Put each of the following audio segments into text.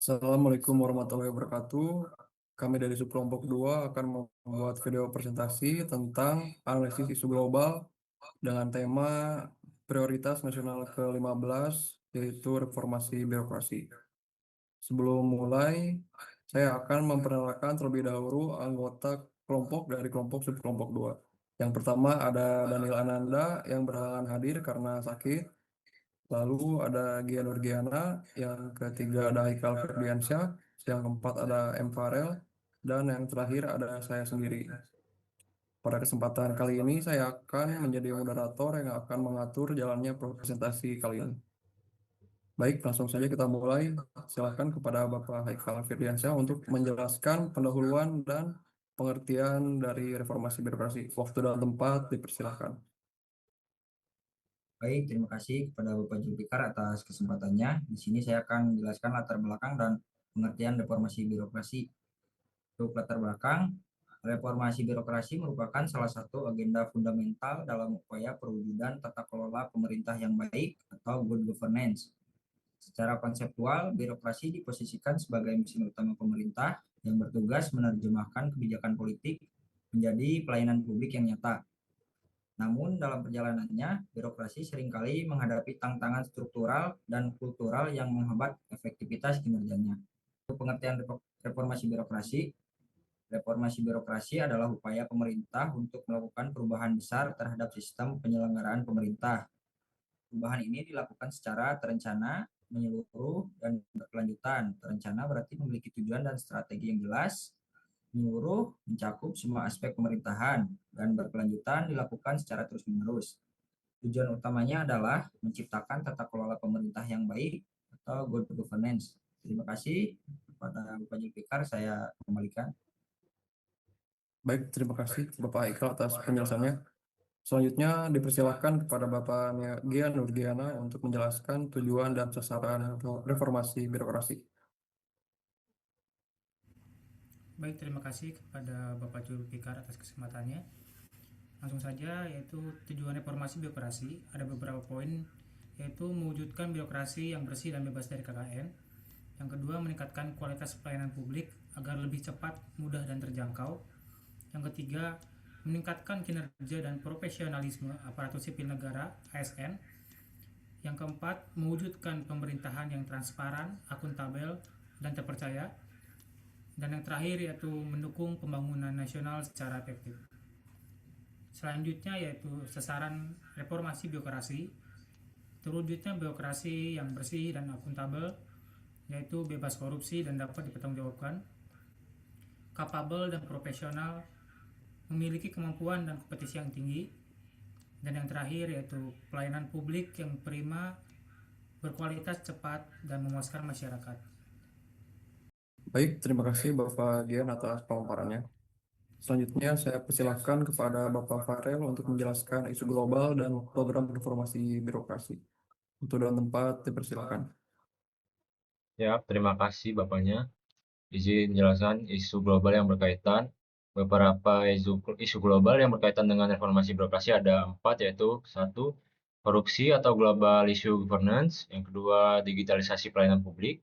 Assalamualaikum warahmatullahi wabarakatuh. Kami dari Subkelompok 2 akan membuat video presentasi tentang analisis isu global dengan tema prioritas nasional ke-15, yaitu reformasi birokrasi. Sebelum mulai, saya akan memperkenalkan terlebih dahulu anggota kelompok dari kelompok Subkelompok 2. Yang pertama ada Daniel Ananda yang berhalangan hadir karena sakit. Lalu ada Gia Nurgiana, yang ketiga ada Haikal Ferdiansyah, yang keempat ada M. Farel, dan yang terakhir ada saya sendiri. Pada kesempatan kali ini saya akan menjadi moderator yang akan mengatur jalannya presentasi kali ini. Baik, langsung saja kita mulai. Silakan kepada Bapak Haikal Firdiansyah untuk menjelaskan pendahuluan dan pengertian dari reformasi birokrasi. Waktu dan tempat dipersilakan. Baik, terima kasih kepada Bapak Julfikar atas kesempatannya. Di sini saya akan menjelaskan latar belakang dan pengertian reformasi birokrasi. Untuk latar belakang, reformasi birokrasi merupakan salah satu agenda fundamental dalam upaya perwujudan tata kelola pemerintah yang baik atau good governance. Secara konseptual, birokrasi diposisikan sebagai mesin utama pemerintah yang bertugas menerjemahkan kebijakan politik menjadi pelayanan publik yang nyata. Namun dalam perjalanannya, birokrasi seringkali menghadapi tantangan struktural dan kultural yang menghambat efektivitas kinerjanya. Untuk pengertian reformasi birokrasi, reformasi birokrasi adalah upaya pemerintah untuk melakukan perubahan besar terhadap sistem penyelenggaraan pemerintah. Perubahan ini dilakukan secara terencana, menyeluruh, dan berkelanjutan. Terencana berarti memiliki tujuan dan strategi yang jelas, menyeluruh mencakup semua aspek pemerintahan, dan berkelanjutan dilakukan secara terus-menerus. Tujuan utamanya adalah menciptakan tata kelola pemerintah yang baik atau good governance. Terima kasih kepada Bapak Julfikar, saya kembalikan. Baik, terima kasih Bapak Haikal atas penjelasannya. Selanjutnya dipersilakan kepada Bapak Gia Nurgiana untuk menjelaskan tujuan dan sasaran reformasi birokrasi. Baik, terima kasih kepada Bapak Julfikar atas kesempatannya. Langsung saja, yaitu tujuan reformasi birokrasi ada beberapa poin, yaitu mewujudkan birokrasi yang bersih dan bebas dari KKN. Yang kedua, meningkatkan kualitas pelayanan publik agar lebih cepat, mudah, dan terjangkau. Yang ketiga, meningkatkan kinerja dan profesionalisme aparatur sipil negara (ASN). Yang keempat, mewujudkan pemerintahan yang transparan, akuntabel, dan terpercaya. Dan yang terakhir yaitu mendukung pembangunan nasional secara efektif. Selanjutnya yaitu sasaran reformasi birokrasi. Terwujudnya birokrasi yang bersih dan akuntabel, yaitu bebas korupsi dan dapat dipertanggungjawabkan, kapabel dan profesional, memiliki kemampuan dan kompetisi yang tinggi, dan yang terakhir yaitu pelayanan publik yang prima, berkualitas, cepat, dan memuaskan masyarakat. Baik, terima kasih Bapak Gian atas pemaparannya. Selanjutnya saya persilahkan kepada Bapak Farel untuk menjelaskan isu global dan program reformasi birokrasi. Untuk dan tempat dipersilakan. Ya, terima kasih Bapaknya. Izin menjelaskan isu global yang berkaitan. Beberapa isu global yang berkaitan dengan reformasi birokrasi ada 4, yaitu 1. Korupsi atau global issue governance. Yang kedua, digitalisasi pelayanan publik.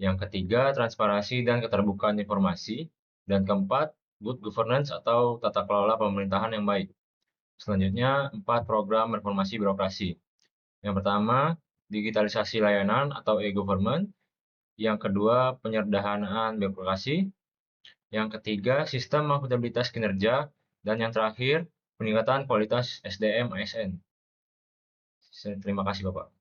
Yang ketiga, transparansi dan keterbukaan informasi. Dan keempat, good governance atau tata kelola pemerintahan yang baik. Selanjutnya, 4 program reformasi birokrasi. Yang pertama, digitalisasi layanan atau e-government. Yang kedua, penyederhanaan birokrasi. Yang ketiga, sistem akuntabilitas kinerja. Dan yang terakhir, peningkatan kualitas SDM ASN. Terima kasih, Bapak.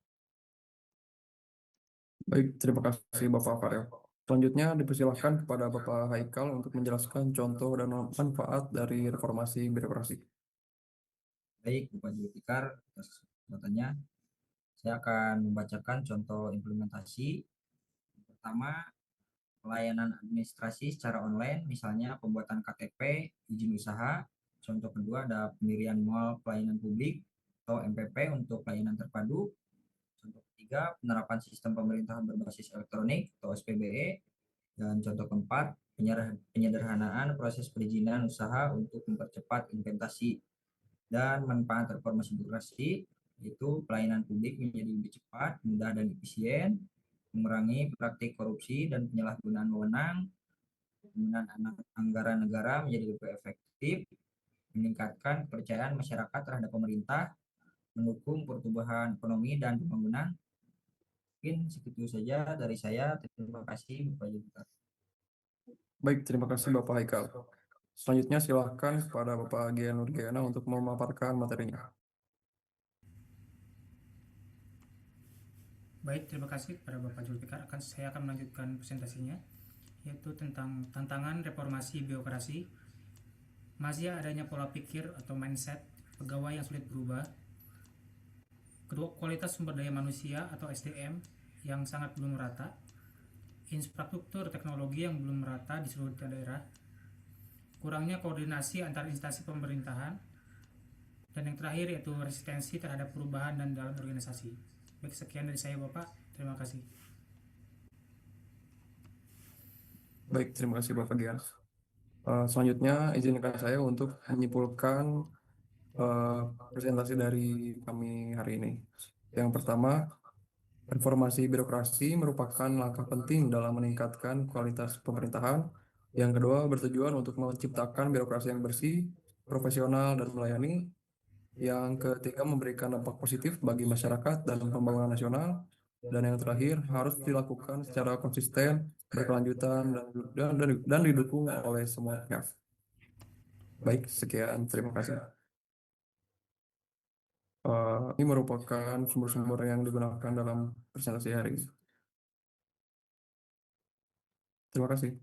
Baik, terima kasih Bapak Farel. Selanjutnya dipersilahkan kepada Bapak Haikal untuk menjelaskan contoh dan manfaat dari reformasi birokrasi. Baik, Bapak Julfikar, atas kesempatannya. Saya akan membacakan contoh implementasi. Pertama, pelayanan administrasi secara online, misalnya pembuatan KTP, izin usaha. Contoh kedua ada pendirian mall pelayanan publik atau MPP untuk pelayanan terpadu. Contoh ketiga, penerapan sistem pemerintahan berbasis elektronik atau SPBE. Dan contoh keempat, penyederhanaan proses perizinan usaha untuk mempercepat investasi. Dan manfaat reformasi birokrasi, yaitu pelayanan publik menjadi lebih cepat, mudah, dan efisien. mengurangi praktik korupsi dan penyalahgunaan wewenang, penggunaan anggaran negara menjadi lebih efektif, meningkatkan kepercayaan masyarakat terhadap pemerintah, mendukung pertumbuhan ekonomi dan pembangunan. Mungkin segitu saja dari saya. Terima kasih Bapak Jupiter. Baik, terima kasih Bapak Haikal. Selanjutnya silahkan kepada Bapak Gian Nurgana untuk memaparkan materinya. Baik, terima kasih kepada Bapak Julfikar. Saya akan melanjutkan presentasinya, yaitu tentang tantangan reformasi birokrasi. Masih adanya pola pikir atau mindset pegawai yang sulit berubah. Kedua, kualitas sumber daya manusia atau SDM yang sangat belum merata. Infrastruktur teknologi yang belum merata di seluruh daerah. Kurangnya koordinasi antar instansi pemerintahan. Dan yang terakhir yaitu resistensi terhadap perubahan dan dalam organisasi. Baik, sekian dari saya Bapak. Terima kasih. Baik, terima kasih Bapak Gian. Selanjutnya izinkan saya untuk menyimpulkan presentasi dari kami hari ini. Yang pertama, reformasi birokrasi merupakan langkah penting dalam meningkatkan kualitas pemerintahan. Yang kedua, bertujuan untuk menciptakan birokrasi yang bersih, profesional, dan melayani. Yang ketiga, memberikan dampak positif bagi masyarakat dan pembangunan nasional. Dan yang terakhir, harus dilakukan secara konsisten, berkelanjutan, dan didukung oleh semua pihak. Baik, sekian. Terima kasih. Ini merupakan sumber-sumber yang digunakan dalam presentasi hari ini. Terima kasih.